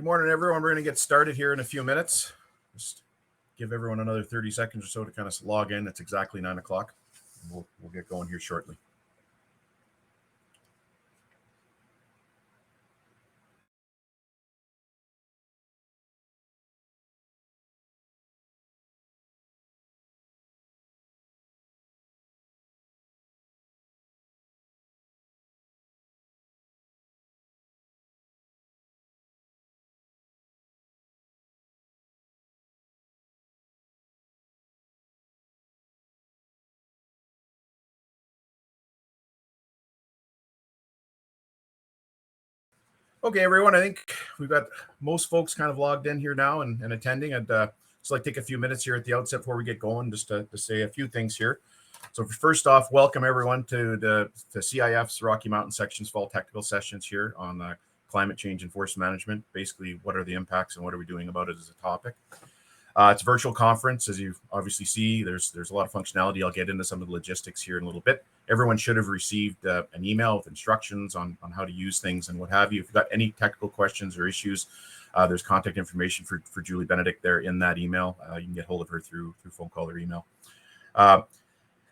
Good morning, everyone. We're going to get started here in a few minutes. Just give everyone another 30 seconds or so to kind of log in. It's exactly 9 o'clock. We'll get going here shortly. Okay, everyone, I think we've got most folks kind of logged in here now and attending. I'd just like to take a few minutes here at the outset before we get going just to say a few things here. So first off, welcome everyone to the CIF's Rocky Mountain Sections Fall Technical Sessions here on climate change and forest management. Basically, what are the impacts and what are we doing about it as a topic? It's a virtual conference, as you obviously see. There's a lot of functionality. I'll get into some of the logistics here in a little bit. Everyone should have received an email with instructions on how to use things and what have you. If you've got any technical questions or issues, there's contact information for Julie Benedict there in that email. You can get hold of her through phone call or email.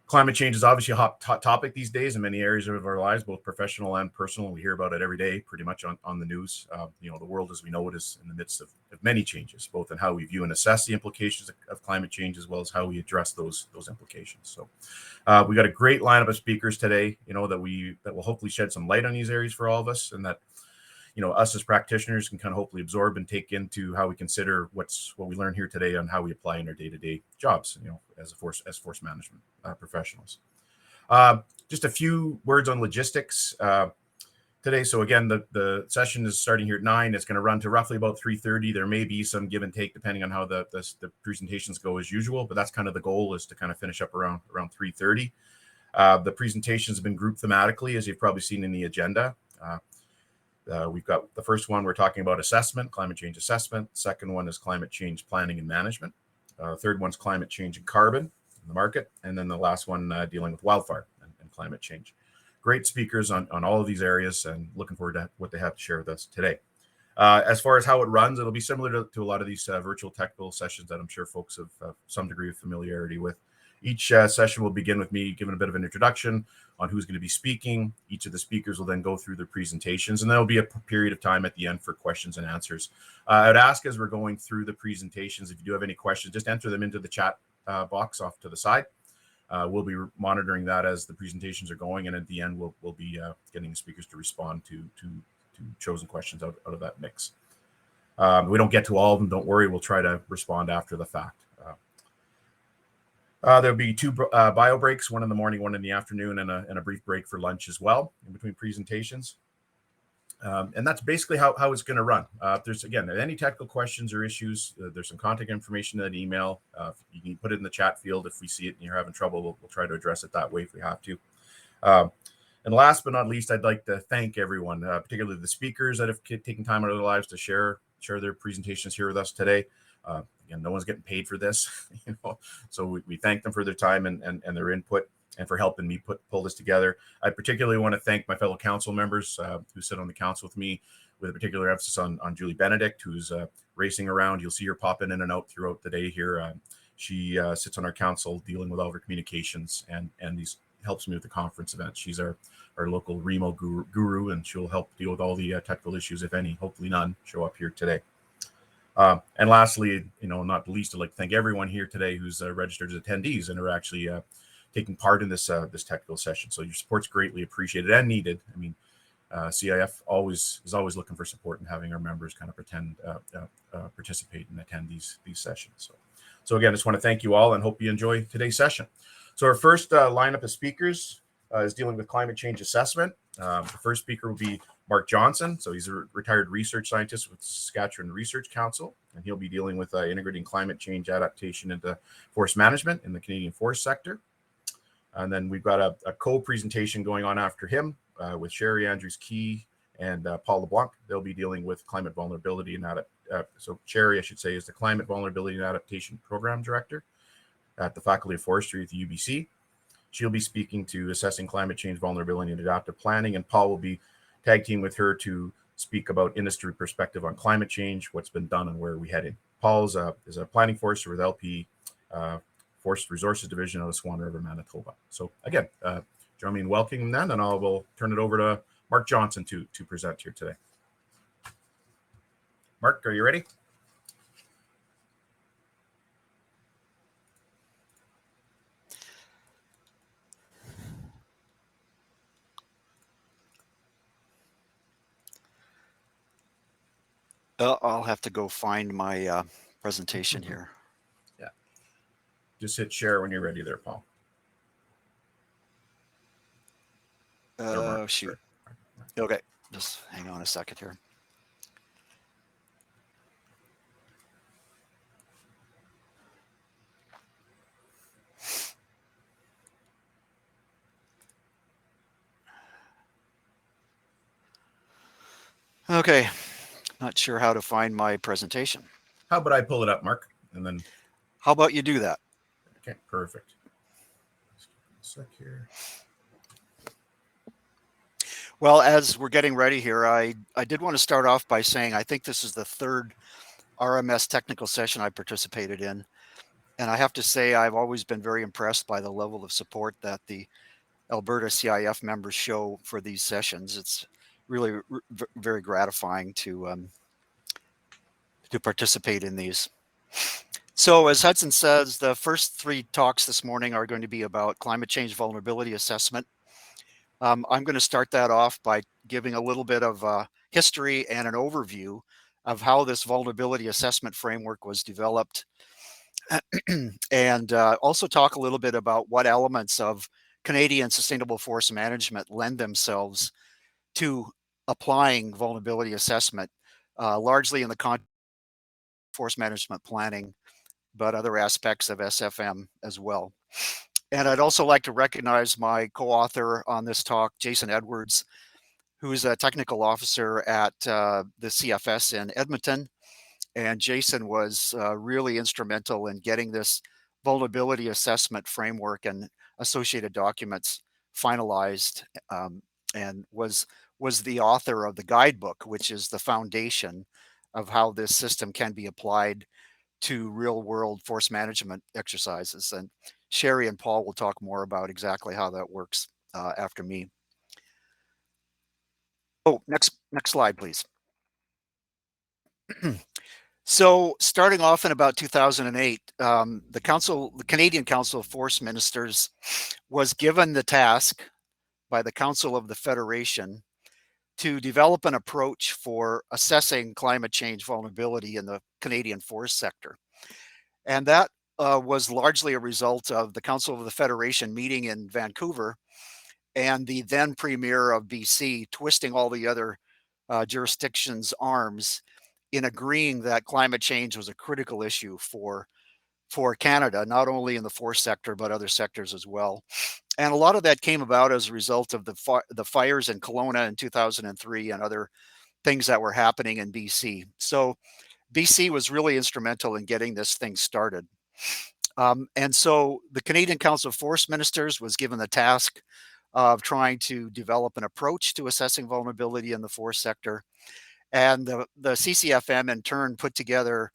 Climate change is obviously a hot topic these days in many areas of our lives, both professional and personal. We hear about it every day, pretty much on the news. The world as we know it is in the midst of many changes, both in how we view and assess the implications of climate change, as well as how we address those implications. So we got a great lineup of speakers today, that will hopefully shed some light on these areas for all of us, and that us as practitioners can kind of hopefully absorb and take into how we consider what we learn here today on how we apply in our day-to-day jobs, as forest management professionals. Just a few words on logistics today. So again, the session is starting here at 9. It's going to run to roughly about 3:30. There may be some give and take depending on how the presentations go as usual, but that's kind of the goal, is to kind of finish up around 3:30. The presentations have been grouped thematically, as you've probably seen in the agenda. We've got the first one, we're talking about assessment, climate change assessment. Second one is climate change planning and management. Third one's climate change and carbon in the market. And then the last one dealing with wildfire and climate change. Great speakers on all of these areas, and looking forward to what they have to share with us today. As far as how it runs, it'll be similar to a lot of these virtual technical sessions that I'm sure folks have some degree of familiarity with. Each session will begin with me giving a bit of an introduction on who's going to be speaking. Each of the speakers will then go through their presentations, and there'll be a period of time at the end for questions and answers. I'd ask, as we're going through the presentations, if you do have any questions, just enter them into the chat box off to the side. We'll be monitoring that as the presentations are going, and at the end, we'll be getting the speakers to respond to chosen questions out of that mix. We don't get to all of them, don't worry. We'll try to respond after the fact. There'll be 2 bio breaks, one in the morning, one in the afternoon, and a brief break for lunch as well in between presentations. And that's basically how it's going to run. If there's, again, any technical questions or issues, there's some contact information in that email. You can put it in the chat field. If we see it and you're having trouble, we'll try to address it that way if we have to. And last but not least, I'd like to thank everyone, particularly the speakers that have taken time out of their lives to share their presentations here with us today. Again, no one's getting paid for this, so we thank them for their time and their input, and for helping me pull this together. I particularly want to thank my fellow council members who sit on the council with me, with a particular emphasis on Julie Benedict, who's racing around. You'll see her popping in and out throughout the day here. She sits on our council dealing with all of our communications and these helps me with the conference events. She's our local REMO guru, and she'll help deal with all the technical issues, if any. Hopefully none show up here today. And lastly, not the least, I'd like to thank everyone here today who's registered as attendees and are actually taking part in this technical session. So your support's greatly appreciated and needed. I mean, CIF is always looking for support and having our members kind of participate and attend these sessions. So again, I just want to thank you all and hope you enjoy today's session. So our first lineup of speakers is dealing with climate change assessment. The first speaker will be Mark Johnston. So he's a retired research scientist with Saskatchewan Research Council, and he'll be dealing with integrating climate change adaptation into forest management in the Canadian forest sector. And then we've got a co-presentation going on after him with Sherry Andrews-Key and Paul LeBlanc. They'll be dealing with climate vulnerability and so Sherry, I should say, is the Climate Vulnerability and Adaptation Program Director at the Faculty of Forestry at the UBC. She'll be speaking to assessing climate change vulnerability and adaptive planning, and Paul will be tag team with her to speak about industry perspective on climate change, what's been done, and where we're headed. Paul is a planning forester with LP Forest Resources Division out of Swan River, Manitoba. So again, join me in welcoming them, and I will turn it over to Mark Johnston to present here today. Mark, are you ready? I'll have to go find my presentation here. Yeah. Just hit share when you're ready there, Paul. Shoot. Okay, just hang on a second here. Okay, not sure how to find my presentation. How about I pull it up, Mark, and then... How about you do that? Okay, perfect. Just give me a sec here. Well, as we're getting ready here, I did want to start off by saying I think this is the third RMS technical session I participated in. And I have to say, I've always been very impressed by the level of support that the Alberta CIF members show for these sessions. It's really very gratifying to participate in these. So as Hudson says, the first three talks this morning are going to be about climate change vulnerability assessment. I'm going to start that off by giving a little bit of history and an overview of how this vulnerability assessment framework was developed, and also talk a little bit about what elements of Canadian sustainable forest management lend themselves to applying vulnerability assessment, largely in the context of forest management planning, but other aspects of SFM as well. And I'd also like to recognize my co-author on this talk, Jason Edwards, who's a technical officer at the CFS in Edmonton. And Jason was really instrumental in getting this vulnerability assessment framework and associated documents finalized, and was the author of the guidebook, which is the foundation of how this system can be applied to real world forest management exercises. And Sherry and Paul will talk more about exactly how that works after me. Oh, next slide, please. So starting off in about 2008, the Canadian Council of Forest Ministers was given the task by the Council of the Federation to develop an approach for assessing climate change vulnerability in the Canadian forest sector. And that was largely a result of the Council of the Federation meeting in Vancouver and the then Premier of BC twisting all the other jurisdictions' arms in agreeing that climate change was a critical issue for Canada, not only in the forest sector, but other sectors as well. And a lot of that came about as a result of the fires in Kelowna in 2003 and other things that were happening in BC. So BC was really instrumental in getting this thing started. And so the Canadian Council of Forest Ministers was given the task of trying to develop an approach to assessing vulnerability in the forest sector. And the CCFM in turn put together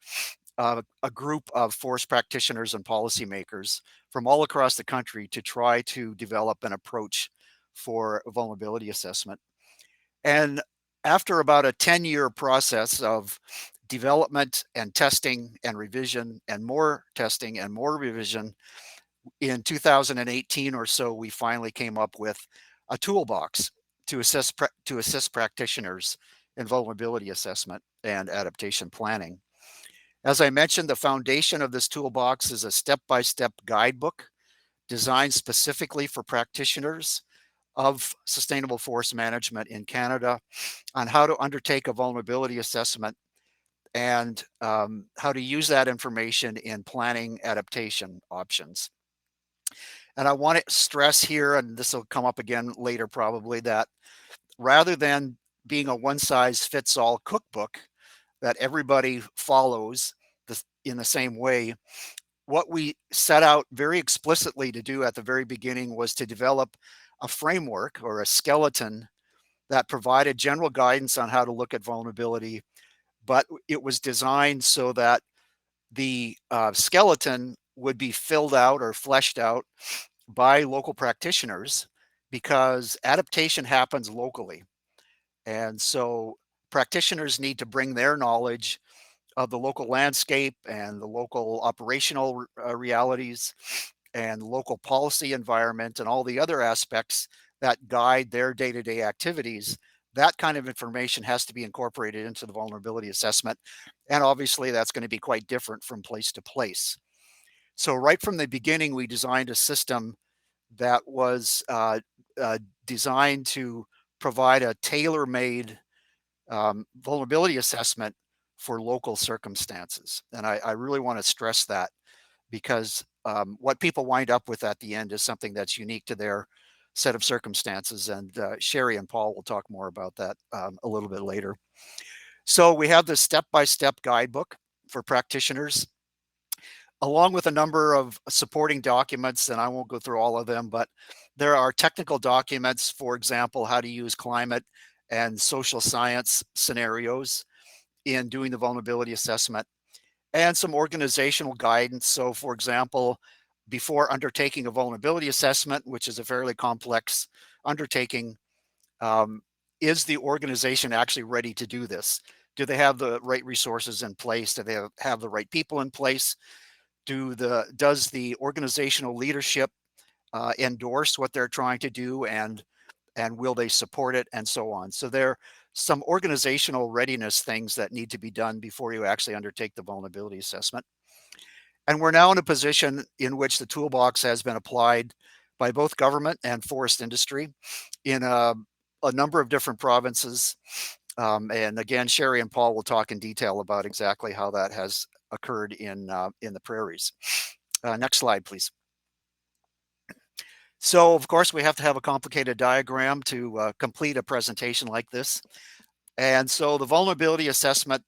a group of forest practitioners and policymakers from all across the country to try to develop an approach for vulnerability assessment. And after about a 10-year process of development and testing and revision and more testing and more revision, in 2018 or so, we finally came up with a toolbox to assist practitioners in vulnerability assessment and adaptation planning. As I mentioned, the foundation of this toolbox is a step-by-step guidebook designed specifically for practitioners of sustainable forest management in Canada on how to undertake a vulnerability assessment and how to use that information in planning adaptation options. And I want to stress here, and this will come up again later probably, that rather than being a one-size-fits-all cookbook that everybody follows in the same way, what we set out very explicitly to do at the very beginning was to develop a framework or a skeleton that provided general guidance on how to look at vulnerability, but it was designed so that the skeleton would be filled out or fleshed out by local practitioners, because adaptation happens locally. And so practitioners need to bring their knowledge of the local landscape and the local operational realities and local policy environment and all the other aspects that guide their day-to-day activities. That kind of information has to be incorporated into the vulnerability assessment. And obviously that's going to be quite different from place to place. So right from the beginning, we designed a system that was designed to provide a tailor-made vulnerability assessment for local circumstances. And I really want to stress that, because what people wind up with at the end is something that's unique to their set of circumstances. And Sherry and Paul will talk more about that a little bit later. So we have this step-by-step guidebook for practitioners, along with a number of supporting documents, and I won't go through all of them, but there are technical documents, for example, how to use climate and social science scenarios in doing the vulnerability assessment, and some organizational guidance. So for example, before undertaking a vulnerability assessment, which is a fairly complex undertaking, is the organization actually ready to do this? Do they have the right resources in place? Do they have the right people in place? Does the organizational leadership endorse what they're trying to do, and will they support it, and so on? So there are some organizational readiness things that need to be done before you actually undertake the vulnerability assessment. And we're now in a position in which the toolbox has been applied by both government and forest industry in a number of different provinces. And again, Sherry and Paul will talk in detail about exactly how that has occurred in the prairies. Next slide, please. So of course we have to have a complicated diagram to complete a presentation like this. And so the vulnerability assessment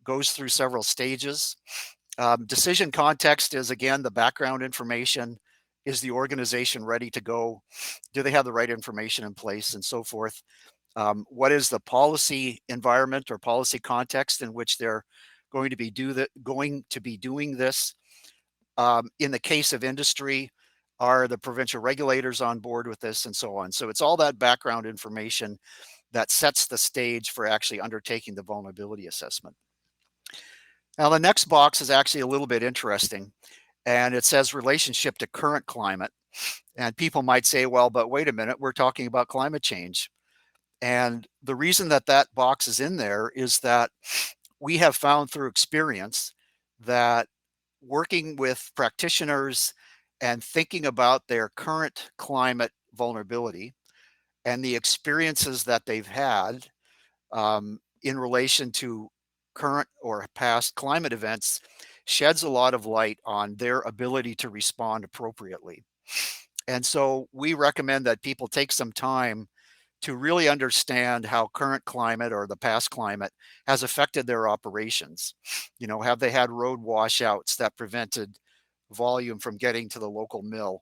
goes through several stages. Decision context is, again, the background information. Is the organization ready to go? Do they have the right information in place, and so forth? What is the policy environment or policy context in which they're going to be doing this? In the case of industry, are the provincial regulators on board with this, and so on? So it's all that background information that sets the stage for actually undertaking the vulnerability assessment. Now, the next box is actually a little bit interesting, and it says relationship to current climate. And people might say, well, but wait a minute, we're talking about climate change. And the reason that that box is in there is that we have found through experience that working with practitioners and thinking about their current climate vulnerability and the experiences that they've had in relation to current or past climate events sheds a lot of light on their ability to respond appropriately. And so we recommend that people take some time to really understand how current climate or the past climate has affected their operations. You know, have they had road washouts that prevented volume from getting to the local mill?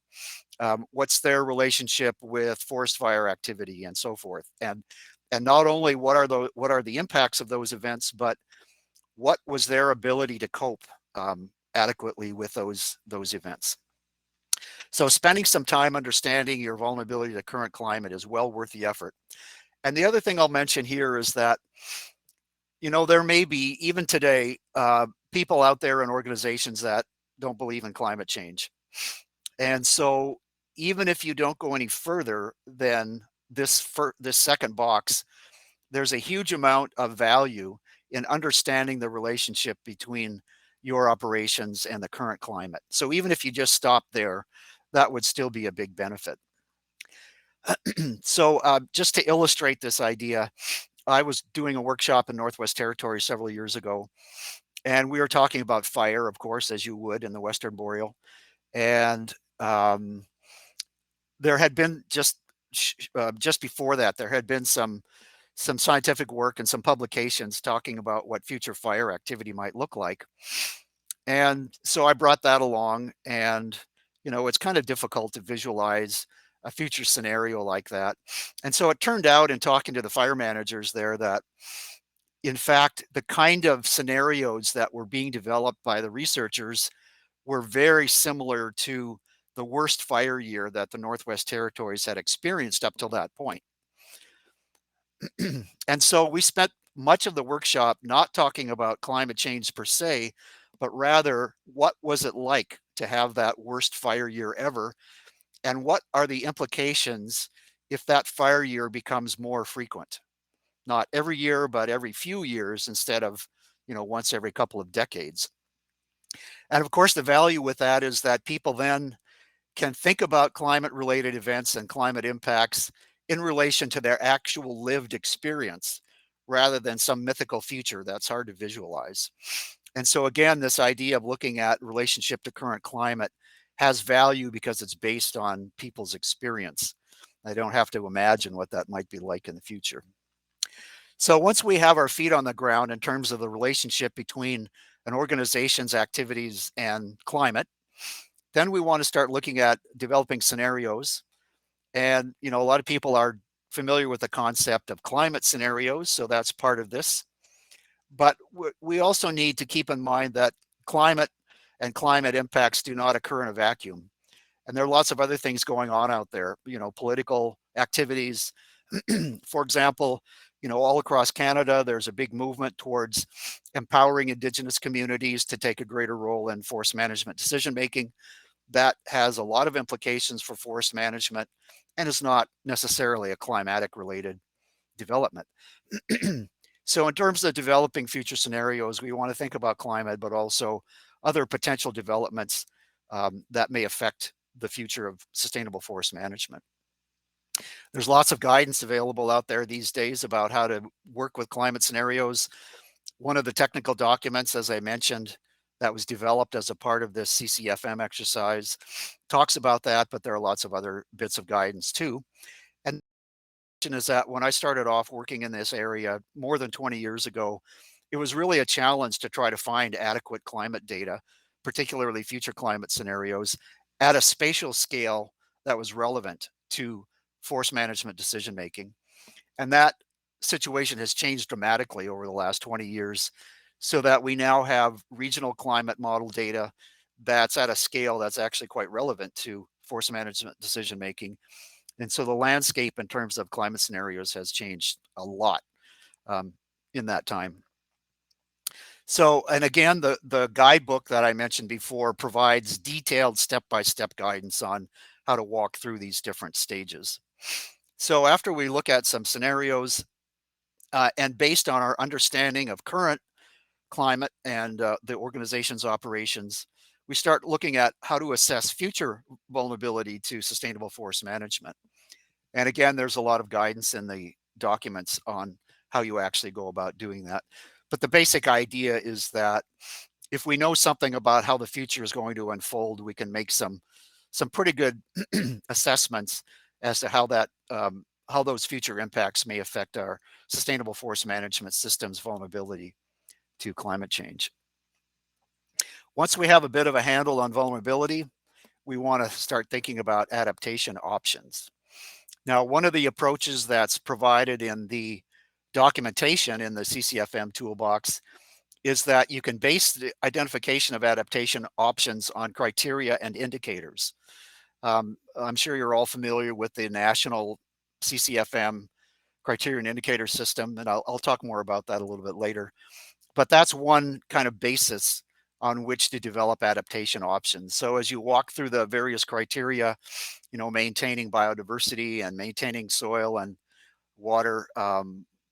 What's their relationship with forest fire activity, and so forth? And not only what are the impacts of those events, but what was their ability to cope adequately with those events? So spending some time understanding your vulnerability to current climate is well worth the effort. And the other thing I'll mention here is that, you know, there may be, even today, people out there in organizations that don't believe in climate change. And so even if you don't go any further than this second box, there's a huge amount of value in understanding the relationship between your operations and the current climate. So even if you just stop there, that would still be a big benefit. So just to illustrate this idea, I was doing a workshop in Northwest Territories several years ago, and we were talking about fire, of course, as you would in the Western Boreal. And there had been just before that, there had been some scientific work and some publications talking about what future fire activity might look like. And so I brought that along, and, you know, it's kind of difficult to visualize a future scenario like that. And so it turned out in talking to the fire managers there that, in fact, the kind of scenarios that were being developed by the researchers were very similar to the worst fire year that the Northwest Territories had experienced up till that point. And so we spent much of the workshop not talking about climate change per se, but rather what was it like to have that worst fire year ever, and what are the implications if that fire year becomes more frequent? Not every year, but every few years instead of, once every couple of decades. And of course, the value with that is that people then can think about climate related events and climate impacts in relation to their actual lived experience rather than some mythical future that's hard to visualize. And so again, this idea of looking at relationship to current climate has value because it's based on people's experience. I don't have to imagine what that might be like in the future. So once we have our feet on the ground in terms of the relationship between an organization's activities and climate, then we want to start looking at developing scenarios. And, a lot of people are familiar with the concept of climate scenarios, so that's part of this. But we also need to keep in mind that climate and climate impacts do not occur in a vacuum. And there are lots of other things going on out there, political activities. For example, all across Canada, there's a big movement towards empowering Indigenous communities to take a greater role in forest management decision-making. That has a lot of implications for forest management and is not necessarily a climatic-related development. So in terms of developing future scenarios, we want to think about climate, but also other potential developments that may affect the future of sustainable forest management. There's lots of guidance available out there these days about how to work with climate scenarios. One of the technical documents, as I mentioned, that was developed as a part of this CCFM exercise talks about that, but there are lots of other bits of guidance too. And is that when I started off working in this area more than 20 years ago, it was really a challenge to try to find adequate climate data, particularly future climate scenarios, at a spatial scale that was relevant to forest management decision making. And that situation has changed dramatically over the last 20 years so that we now have regional climate model data that's at a scale that's actually quite relevant to forest management decision making. And so the landscape in terms of climate scenarios has changed a lot in that time. So, and again, the guidebook that I mentioned before provides detailed step-by-step guidance on how to walk through these different stages. So after we look at some scenarios and based on our understanding of current climate and the organization's operations, we start looking at how to assess future vulnerability to sustainable forest management. And again, there's a lot of guidance in the documents on how you actually go about doing that. But the basic idea is that if we know something about how the future is going to unfold, we can make some pretty good assessments as to how that how those future impacts may affect our sustainable forest management system's vulnerability to climate change. Once we have a bit of a handle on vulnerability, we want to start thinking about adaptation options. Now, one of the approaches that's provided in the documentation in the CCFM toolbox is that you can base the identification of adaptation options on criteria and indicators. I'm sure you're all familiar with the national CCFM criteria and indicator system, and I'll talk more about that a little bit later. But that's one kind of basis on which to develop adaptation options. So as you walk through the various criteria, maintaining biodiversity and maintaining soil and water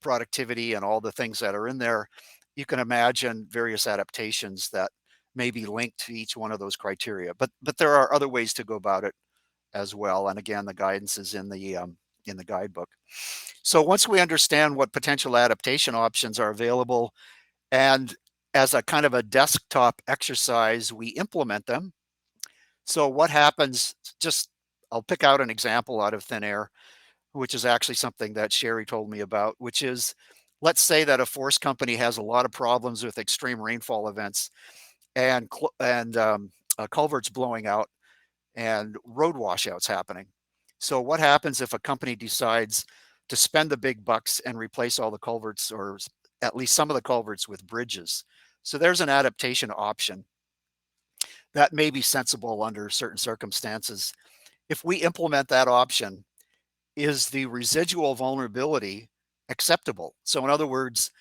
productivity and all the things that are in there, you can imagine various adaptations that may be linked to each one of those criteria. But there are other ways to go about it as well. And again, the guidance is in the guidebook. So once we understand what potential adaptation options are available, and as a kind of a desktop exercise, we implement them. So what happens, I'll pick out an example out of thin air, which is actually something that Sherry told me about, which is, let's say that a forest company has a lot of problems with extreme rainfall events and culverts blowing out and road washouts happening. So what happens if a company decides to spend the big bucks and replace all the culverts, or at least some of the culverts, with bridges? So there's an adaptation option that may be sensible under certain circumstances. If we implement that option, is the residual vulnerability acceptable? So in other words,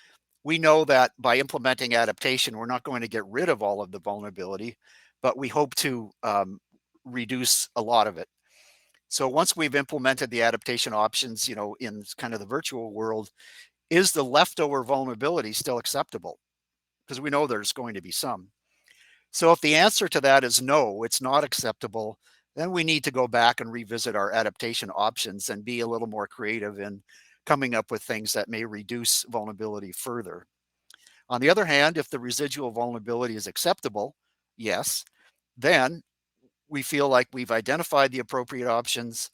we know that by implementing adaptation, we're not going to get rid of all of the vulnerability, but we hope to reduce a lot of it. So once we've implemented the adaptation options, in kind of the virtual world, is the leftover vulnerability still acceptable? Because we know there's going to be some. So if the answer to that is no, it's not acceptable, then we need to go back and revisit our adaptation options and be a little more creative in coming up with things that may reduce vulnerability further. On the other hand, if the residual vulnerability is acceptable, yes, then we feel like we've identified the appropriate options,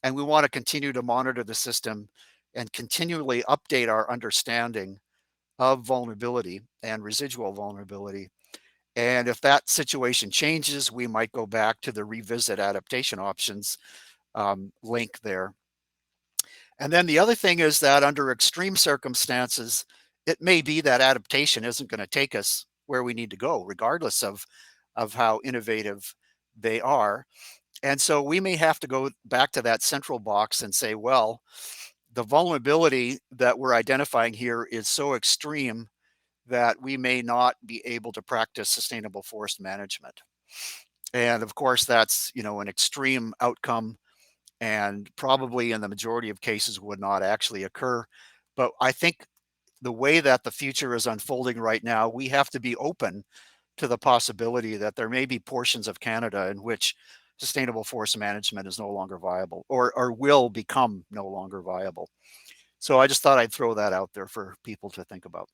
and we want to continue to monitor the system and continually update our understanding of vulnerability and residual vulnerability. And if that situation changes, we might go back to the revisit adaptation options link there. And then the other thing is that under extreme circumstances, it may be that adaptation isn't going to take us where we need to go, regardless of how innovative they are. And so we may have to go back to that central box and say, well, the vulnerability that we're identifying here is so extreme that we may not be able to practice sustainable forest management. And of course, that's, an extreme outcome, and probably in the majority of cases would not actually occur. But I think the way that the future is unfolding right now, we have to be open to the possibility that there may be portions of Canada in which sustainable forest management is no longer viable, or will become no longer viable. So I just thought I'd throw that out there for people to think about.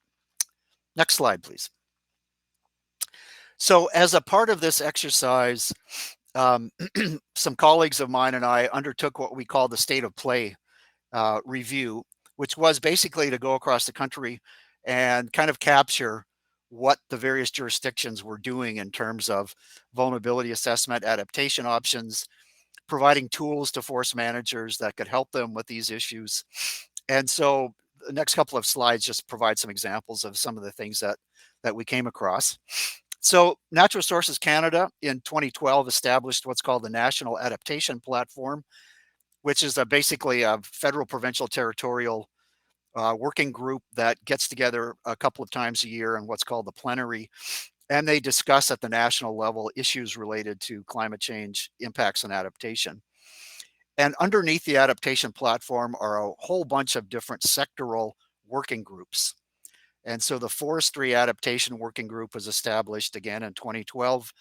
Next slide, please. So as a part of this exercise, some colleagues of mine and I undertook what we call the state of play review, which was basically to go across the country and kind of capture what the various jurisdictions were doing in terms of vulnerability assessment, adaptation options, providing tools to forest managers that could help them with these issues. And so the next couple of slides just provide some examples of some of the things that we came across. So Natural Resources Canada in 2012 established what's called the National Adaptation Platform, which is basically a federal, provincial, territorial working group that gets together a couple of times a year in what's called the plenary. And they discuss at the national level issues related to climate change impacts and adaptation. And underneath the adaptation platform are a whole bunch of different sectoral working groups. And so the Forestry Adaptation Working Group was established again in 2012.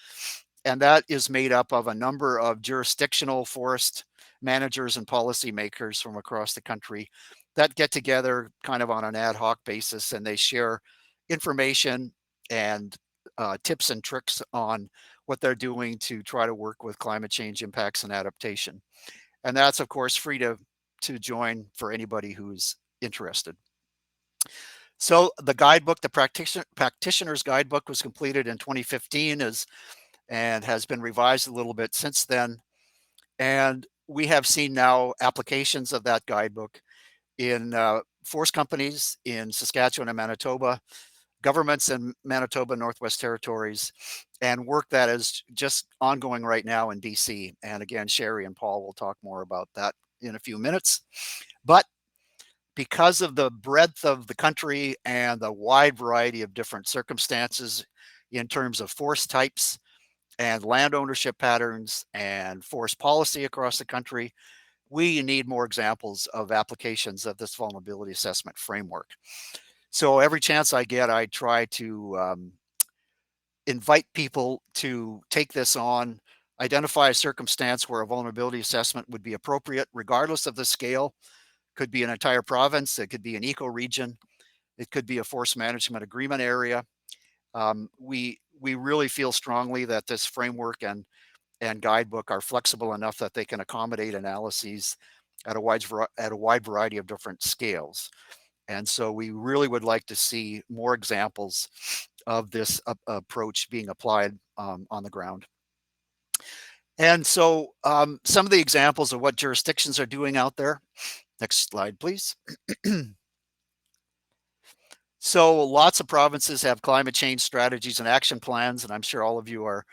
And that is made up of a number of jurisdictional forest managers and policymakers from across the country that get together kind of on an ad hoc basis, and they share information and tips and tricks on what they're doing to try to work with climate change impacts and adaptation. And that's, of course, free to join for anybody who's interested. So the guidebook, the practitioner's guidebook, was completed in 2015 and has been revised a little bit since then. And we have seen now applications of that guidebook in forest companies in Saskatchewan and Manitoba, governments in Manitoba, Northwest Territories, and work that is just ongoing right now in BC. And again, Sherry and Paul will talk more about that in a few minutes. But because of the breadth of the country and the wide variety of different circumstances in terms of forest types and land ownership patterns and forest policy across the country, we need more examples of applications of this vulnerability assessment framework. So every chance I get, I try to invite people to take this on, identify a circumstance where a vulnerability assessment would be appropriate, regardless of the scale. Could be an entire province, it could be an ecoregion, it could be a forest management agreement area. We really feel strongly that this framework and guidebook are flexible enough that they can accommodate analyses at a wide variety of different scales. And so we really would like to see more examples of this approach being applied on the ground. And so some of the examples of what jurisdictions are doing out there. Next slide, please. So lots of provinces have climate change strategies and action plans, and I'm sure all of you are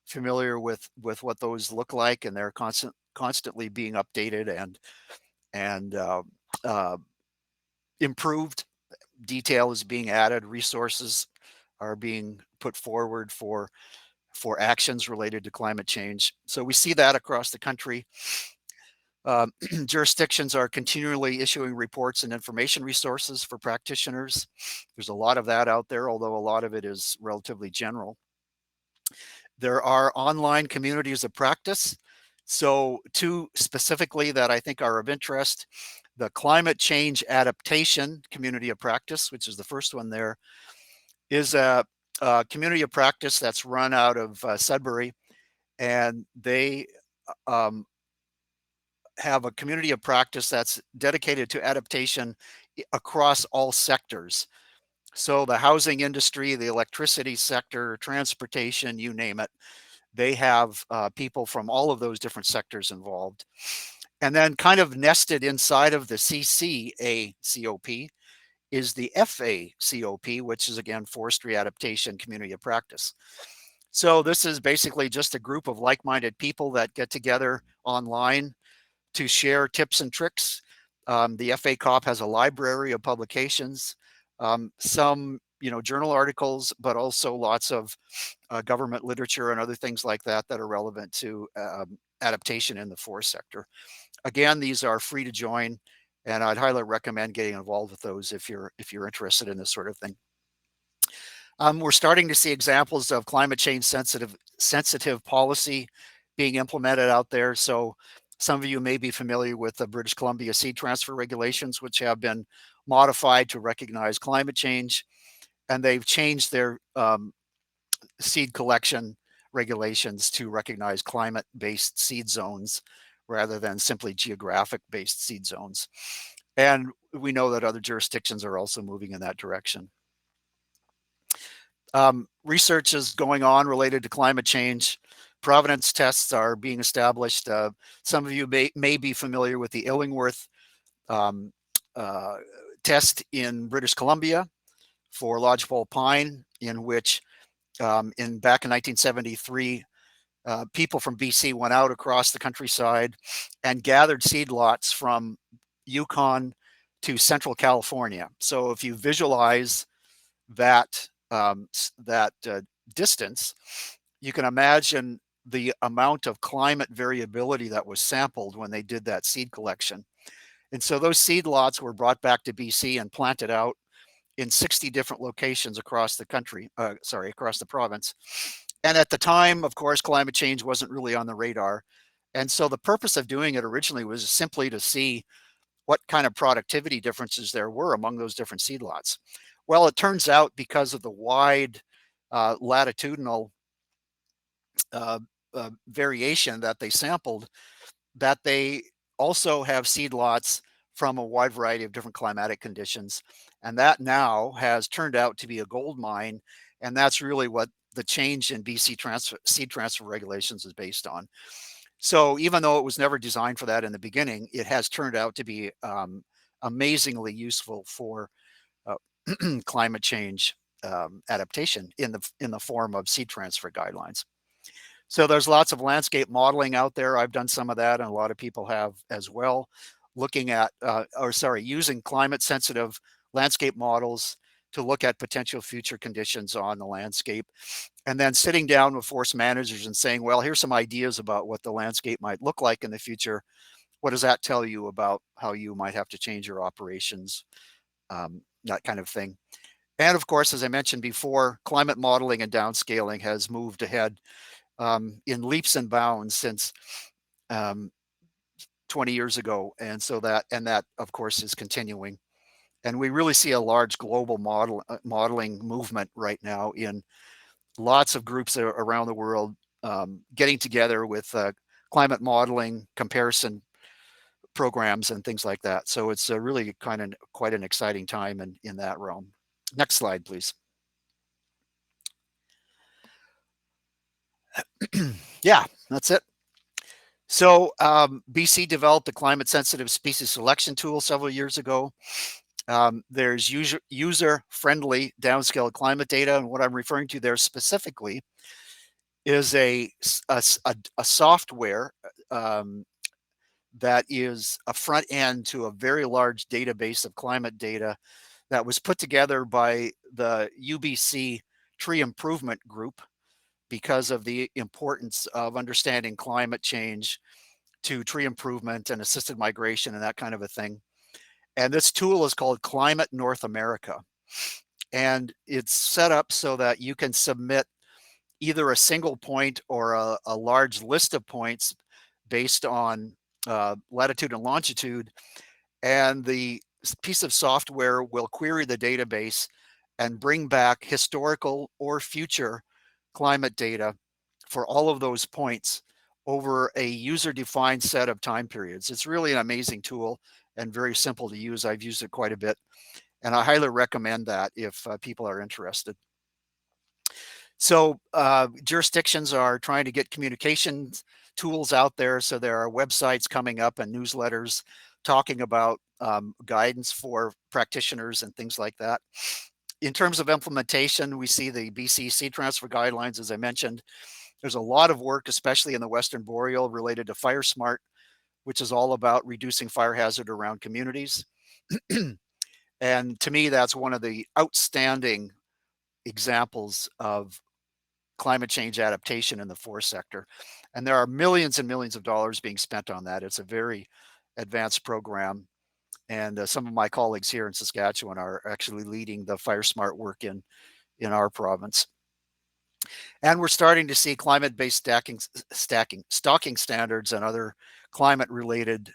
familiar with what those look like, and they're constantly being updated and improved. Detail is being added, resources are being put forward for actions related to climate change. So we see that across the country. Jurisdictions are continually issuing reports and information resources for practitioners. There's a lot of that out there, although a lot of it is relatively general. There are online communities of practice. So two specifically that I think are of interest: the Climate Change Adaptation Community of Practice, which is the first one there, is a community of practice that's run out of Sudbury, and they have a community of practice that's dedicated to adaptation across all sectors. So the housing industry, the electricity sector, transportation, you name it, they have people from all of those different sectors involved. And then kind of nested inside of the CCACOP is the FACOP, which is again Forestry Adaptation Community of Practice. So this is basically just a group of like-minded people that get together online to share tips and tricks. The FACOP has a library of publications, some journal articles, but also lots of government literature and other things like that that are relevant to adaptation in the forest sector. Again, these are free to join, and I'd highly recommend getting involved with those if you're interested in this sort of thing. We're starting to see examples of climate change sensitive policy being implemented out there. So some of you may be familiar with the British Columbia seed transfer regulations, which have been modified to recognize climate change, and they've changed their seed collection regulations to recognize climate-based seed zones rather than simply geographic-based seed zones. And we know that other jurisdictions are also moving in that direction. Research is going on related to climate change. Provenance tests are being established. Some of you may be familiar with the Illingworth test in British Columbia for lodgepole pine, in which back in 1973, people from BC went out across the countryside and gathered seed lots from Yukon to Central California. So if you visualize that distance, you can imagine the amount of climate variability that was sampled when they did that seed collection. And so those seed lots were brought back to BC and planted out in 60 different locations across the country, across the province. And at the time, of course, climate change wasn't really on the radar. And so the purpose of doing it originally was simply to see what kind of productivity differences there were among those different seed lots. Well, it turns out, because of the wide latitudinal variation that they sampled, that they also have seed lots from a wide variety of different climatic conditions. And that now has turned out to be a gold mine. And that's really what the change in BC seed transfer regulations is based on. So even though it was never designed for that in the beginning, it has turned out to be amazingly useful for climate change adaptation in the form of seed transfer guidelines. So there's lots of landscape modeling out there. I've done some of that, and a lot of people have as well, looking at, using climate sensitive landscape models to look at potential future conditions on the landscape, and then sitting down with forest managers and saying, well, here's some ideas about what the landscape might look like in the future. What does that tell you about how you might have to change your operations? That kind of thing. And of course, as I mentioned before, climate modeling and downscaling has moved ahead in leaps and bounds since 20 years ago. And so that of course is continuing. And we really see a large global modeling movement right now in lots of groups around the world getting together with climate modeling comparison programs and things like that. So it's really quite an exciting time in that realm. Next slide, please. Yeah, that's it. So BC developed a climate sensitive species selection tool several years ago. There's user-friendly downscale climate data, and what I'm referring to there specifically is a software that is a front end to a very large database of climate data that was put together by the UBC Tree Improvement Group because of the importance of understanding climate change to tree improvement and assisted migration and that kind of a thing. And this tool is called Climate North America. And it's set up so that you can submit either a single point or a large list of points based on latitude and longitude. And the piece of software will query the database and bring back historical or future climate data for all of those points over a user-defined set of time periods. It's really an amazing tool and very simple to use. I've used it quite a bit, and I highly recommend that if people are interested. So jurisdictions are trying to get communications tools out there. So there are websites coming up and newsletters talking about guidance for practitioners and things like that. In terms of implementation, we see the BC Seed Transfer Guidelines, as I mentioned. There's a lot of work, especially in the Western Boreal, related to Fire Smart, which is all about reducing fire hazard around communities. And to me, that's one of the outstanding examples of climate change adaptation in the forest sector. And there are millions and millions of dollars being spent on that. It's a very advanced program. And some of my colleagues here in Saskatchewan are actually leading the Fire Smart work in our province. And we're starting to see climate-based stalking standards and other climate-related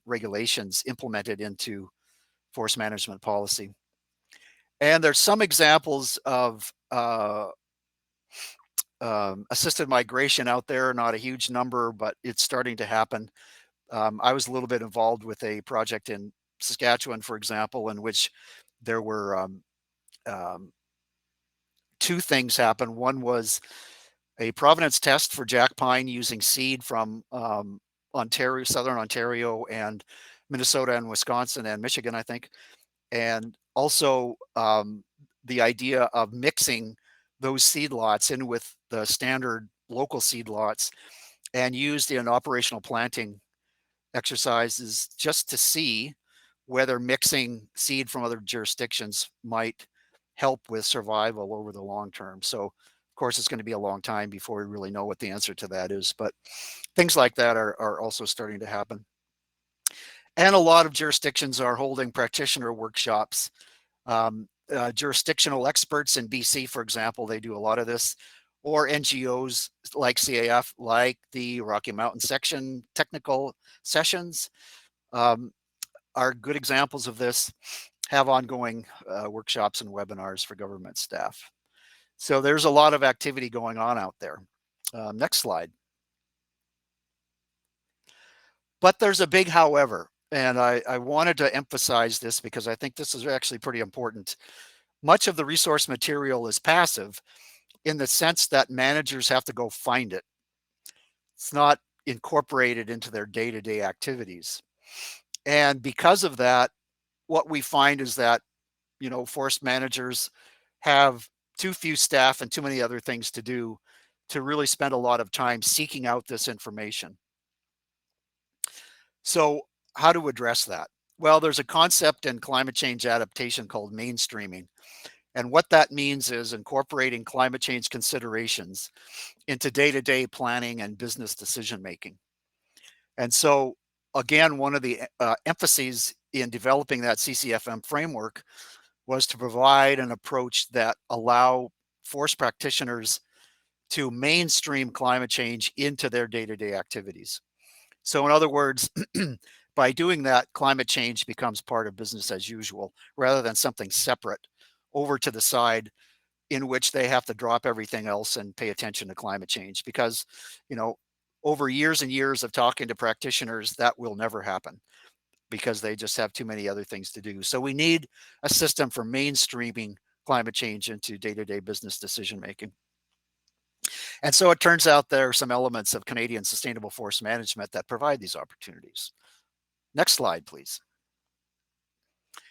regulations implemented into forest management policy. And there's some examples of assisted migration out there, not a huge number, but it's starting to happen. I was a little bit involved with a project in Saskatchewan, for example, in which there were two things happen. One was a provenance test for jack pine using seed from Ontario, Southern Ontario, and Minnesota and Wisconsin and Michigan, I think. And also the idea of mixing those seed lots in with the standard local seed lots and used in operational planting exercises just to see whether mixing seed from other jurisdictions might help with survival over the long term. So, of course, it's going to be a long time before we really know what the answer to that is, but things like that are also starting to happen. And a lot of jurisdictions are holding practitioner workshops. Jurisdictional experts in BC, for example, they do a lot of this, or NGOs like CIF, like the Rocky Mountain Section technical sessions, are good examples of this, have ongoing workshops and webinars for government staff. So there's a lot of activity going on out there. Next slide. But there's a big however, and I wanted to emphasize this because I think this is actually pretty important. Much of the resource material is passive in the sense that managers have to go find it. It's not incorporated into their day-to-day activities. And because of that, what we find is that, you know, forest managers have too few staff and too many other things to do to really spend a lot of time seeking out this information. So how to address that? Well, there's a concept in climate change adaptation called mainstreaming. And what that means is incorporating climate change considerations into day-to-day planning and business decision-making. And so, again, one of the emphases in developing that CCFM framework was to provide an approach that allow forest practitioners to mainstream climate change into their day-to-day activities. So in other words, by doing that, climate change becomes part of business as usual, rather than something separate over to the side in which they have to drop everything else and pay attention to climate change. Because, you know, over years and years of talking to practitioners, that will never happen because they just have too many other things to do. So we need a system for mainstreaming climate change into day-to-day business decision-making. And so it turns out there are some elements of Canadian sustainable forest management that provide these opportunities. Next slide, please.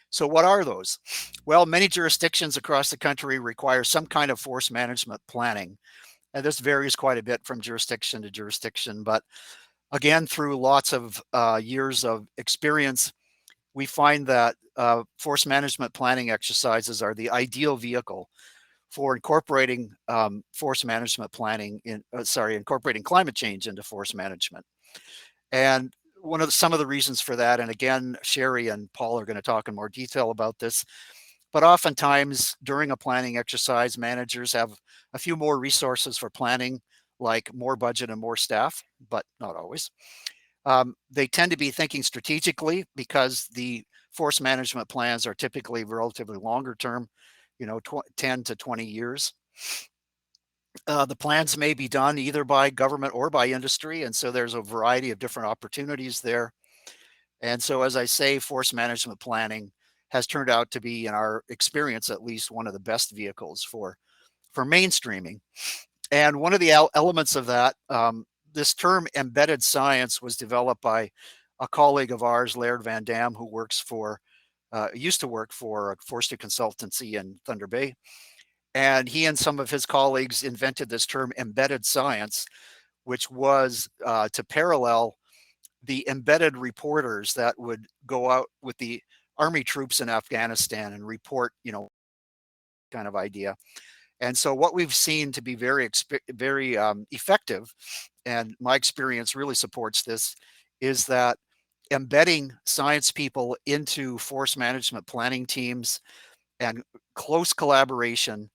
So what are those? Well, many jurisdictions across the country require some kind of forest management planning. And this varies quite a bit from jurisdiction to jurisdiction. But again, through lots of years of experience, we find that forest management planning exercises are the ideal vehicle for incorporating forest management planning incorporating climate change into forest management. And some of the reasons for that, and again, Sherry and Paul are going to talk in more detail about this, but oftentimes during a planning exercise, managers have a few more resources for planning, like more budget and more staff, but not always. They tend to be thinking strategically because the forest management plans are typically relatively longer term, 10 to 20 years. The plans may be done either by government or by industry, and so there's a variety of different opportunities there. And so, as I say, forest management planning has turned out to be, in our experience at least, one of the best vehicles for mainstreaming. And one of the elements of that, this term embedded science was developed by a colleague of ours, Laird Van Dam, who used to work for a forestry consultancy in Thunder Bay. And he and some of his colleagues invented this term embedded science, which was to parallel the embedded reporters that would go out with the army troops in Afghanistan and report, kind of idea. And so what we've seen to be very effective, and my experience really supports this, is that embedding science people into forest management planning teams and close collaboration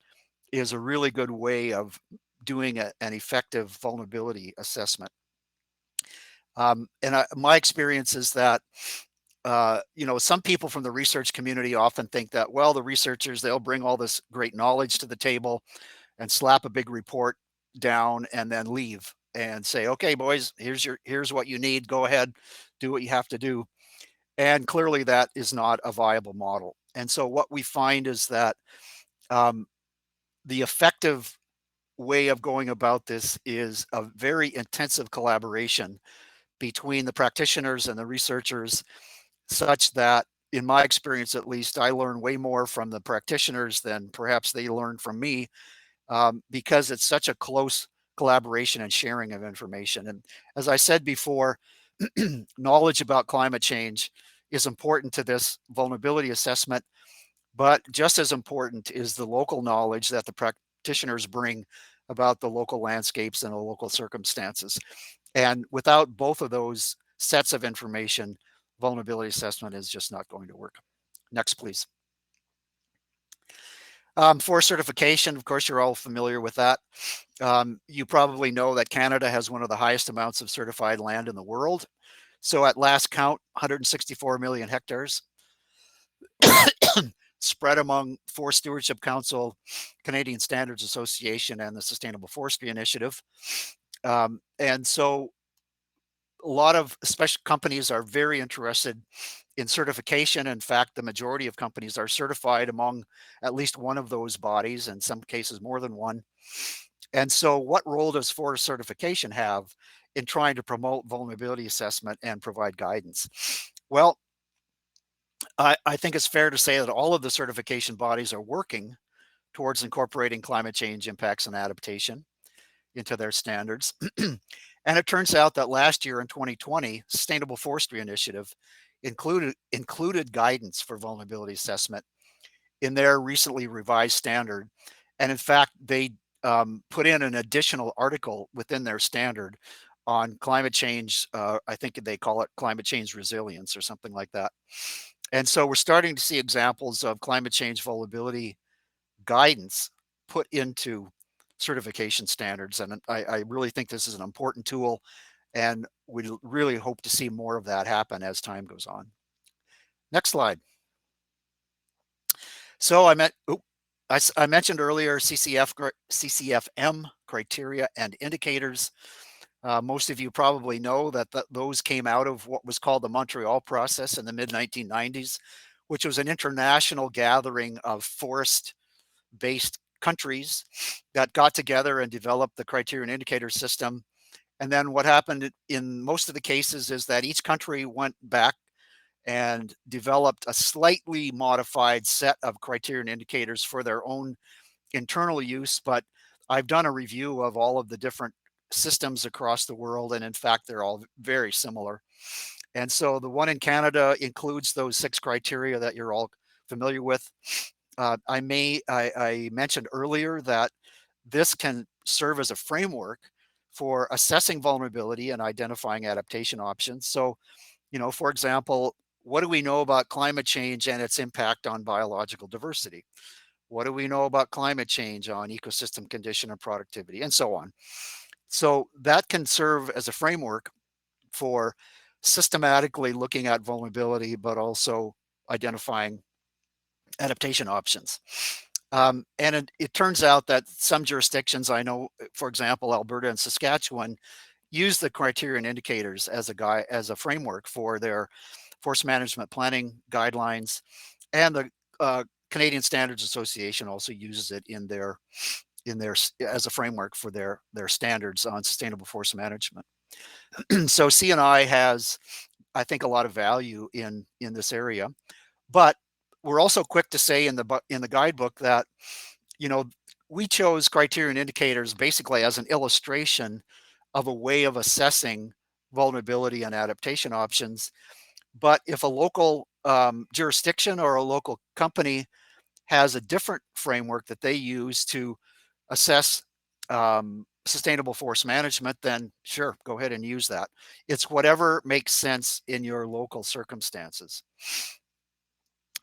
is a really good way of doing an effective vulnerability assessment. My experience is that, some people from the research community often think that, well, the researchers, they'll bring all this great knowledge to the table and slap a big report down and then leave and say, okay, boys, here's what you need. Go ahead, do what you have to do. And clearly that is not a viable model. And so what we find is that the effective way of going about this is a very intensive collaboration between the practitioners and the researchers, such that, in my experience at least, I learn way more from the practitioners than perhaps they learn from me, because it's such a close collaboration and sharing of information. And as I said before, knowledge about climate change is important to this vulnerability assessment, but just as important is the local knowledge that the practitioners bring about the local landscapes and the local circumstances. And without both of those sets of information, vulnerability assessment is just not going to work. Next, please. For certification, of course, you're all familiar with that. You probably know that Canada has one of the highest amounts of certified land in the world. So at last count, 164 million hectares spread among Forest Stewardship Council, Canadian Standards Association, and the Sustainable Forestry Initiative. And so a lot of special companies are very interested in certification. In fact, the majority of companies are certified among at least one of those bodies, in some cases more than one. And so what role does forest certification have in trying to promote vulnerability assessment and provide guidance? Well, I think it's fair to say that all of the certification bodies are working towards incorporating climate change impacts and adaptation into their standards. And it turns out that last year in 2020, Sustainable Forestry Initiative included guidance for vulnerability assessment in their recently revised standard. And in fact, they put in an additional article within their standard on climate change. I think they call it climate change resilience or something like that. And so we're starting to see examples of climate change vulnerability guidance put into certification standards. And I really think this is an important tool, and we really hope to see more of that happen as time goes on. Next slide. So I mentioned earlier CCF-M criteria and indicators. Most of you probably know that those came out of what was called the Montreal process in the mid-1990s, which was an international gathering of forest-based countries that got together and developed the criteria and indicator system. And then what happened in most of the cases is that each country went back and developed a slightly modified set of criteria and indicators for their own internal use. But I've done a review of all of the different systems across the world, and in fact, they're all very similar. And so the one in Canada includes those 6 criteria that you're all familiar with. I mentioned earlier that this can serve as a framework for assessing vulnerability and identifying adaptation options. So, for example, what do we know about climate change and its impact on biological diversity? What do we know about climate change on ecosystem condition and productivity, and so on? So that can serve as a framework for systematically looking at vulnerability, but also identifying adaptation options. And it turns out that some jurisdictions, I know, for example, Alberta and Saskatchewan, use the criteria and indicators as a framework for their forest management planning guidelines, and the Canadian Standards Association also uses it in their as a framework for their standards on sustainable forest management. So CNI has, I think, a lot of value in this area, but we're also quick to say in the guidebook that, we chose criteria and indicators basically as an illustration of a way of assessing vulnerability and adaptation options. But if a local jurisdiction or a local company has a different framework that they use to assess sustainable forest management, then sure, go ahead and use that. It's whatever makes sense in your local circumstances.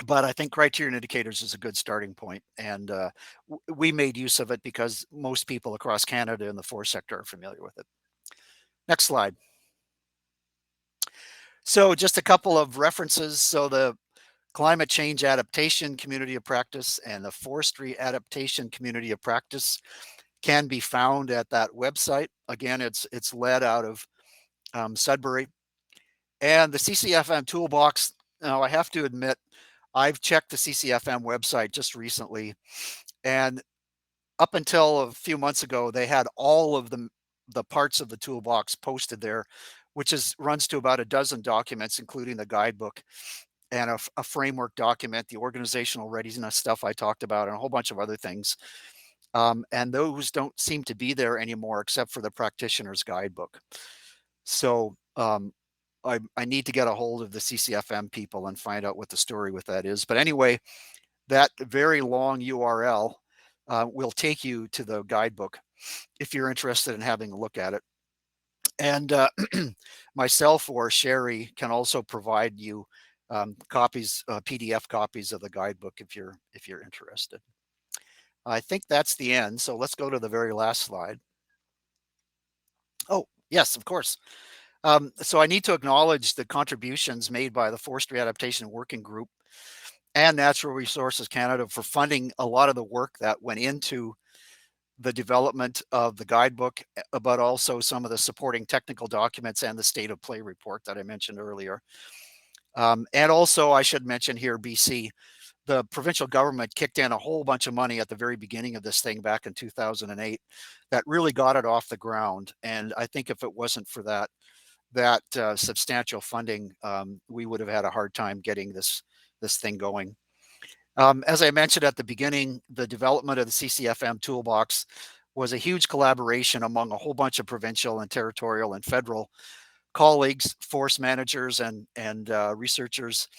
But I think criteria and indicators is a good starting point, and we made use of it because most people across Canada in the forest sector are familiar with it. Next slide. So just a couple of references. So the Climate Change Adaptation Community of Practice and the Forestry Adaptation Community of Practice can be found at that website. Again, it's led out of Sudbury. And the CCFM Toolbox, now I have to admit, I've checked the CCFM website just recently, and up until a few months ago, they had all of the parts of the toolbox posted there, which runs to about a dozen documents, including the guidebook and a framework document, the organizational readiness stuff I talked about, and a whole bunch of other things. And those don't seem to be there anymore, except for the practitioner's guidebook. So I need to get a hold of the CCFM people and find out what the story with that is. But anyway, that very long URL will take you to the guidebook if you're interested in having a look at it. And myself or Sherry can also provide you copies, PDF copies of the guidebook if you're interested. I think that's the end. So let's go to the very last slide. Oh, yes, of course. So I need to acknowledge the contributions made by the Forestry Adaptation Working Group and Natural Resources Canada for funding a lot of the work that went into the development of the guidebook, but also some of the supporting technical documents and the state of play report that I mentioned earlier. And also I should mention here, BC, the provincial government kicked in a whole bunch of money at the very beginning of this thing back in 2008 that really got it off the ground. And I think if it wasn't for that substantial funding, we would have had a hard time getting this thing going. As I mentioned at the beginning, the development of the CCFM toolbox was a huge collaboration among a whole bunch of provincial and territorial and federal colleagues, forest managers, and researchers.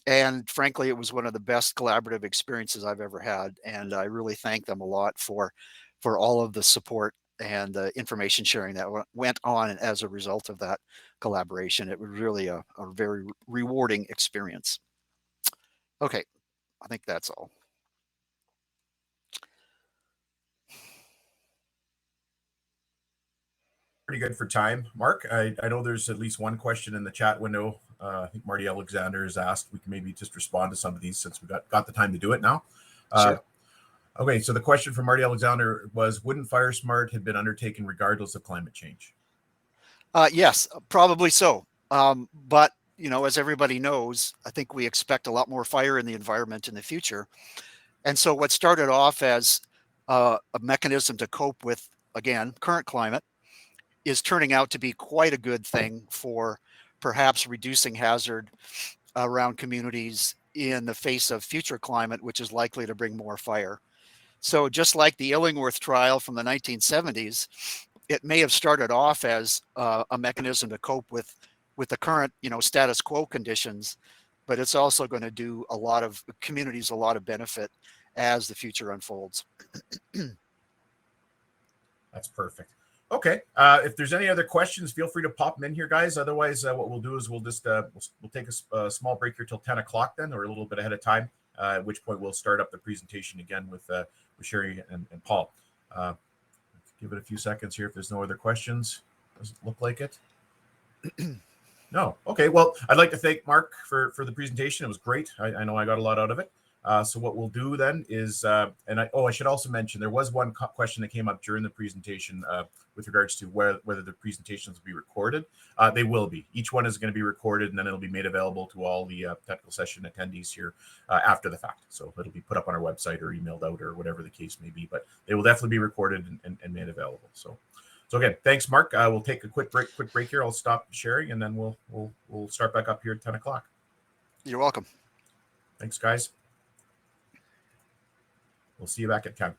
And frankly, it was one of the best collaborative experiences I've ever had. And I really thank them a lot for all of the support and the information sharing that went on as a result of that collaboration. It was really a very rewarding experience. Okay, I think that's all. Pretty good for time. Mark, I know there's at least one question in the chat window. I think Marty Alexander has asked. We can maybe just respond to some of these since we got the time to do it now. Sure. Okay, so the question from Marty Alexander was, wouldn't Fire Smart have been undertaken regardless of climate change? Yes, probably so. But, as everybody knows, I think we expect a lot more fire in the environment in the future. And so what started off as a mechanism to cope with, again, current climate is turning out to be quite a good thing for perhaps reducing hazard around communities in the face of future climate, which is likely to bring more fire. So just like the Illingworth trial from the 1970s, it may have started off as a mechanism to cope with the current, status quo conditions, but it's also going to do a lot of communities a lot of benefit as the future unfolds. That's perfect. Okay. If there's any other questions, feel free to pop them in here, guys. Otherwise, what we'll do is we'll just we'll take a small break here till 10 o'clock then, or a little bit ahead of time. At which point we'll start up the presentation again with Sherry and Paul. Give it a few seconds here if there's no other questions. Doesn't look like it. No. Okay. Well, I'd like to thank Mark for the presentation. It was great. I know I got a lot out of it. So what we'll do then is, I should also mention there was one question that came up during the presentation with regards to whether the presentations will be recorded. They will be. Each one is going to be recorded, and then it'll be made available to all the technical session attendees here after the fact. So it'll be put up on our website or emailed out or whatever the case may be. But they will definitely be recorded and made available. So again, thanks, Mark. We'll take a quick break here. I'll stop sharing, and then we'll start back up here at 10 o'clock. You're welcome. Thanks, guys. We'll see you back at 10.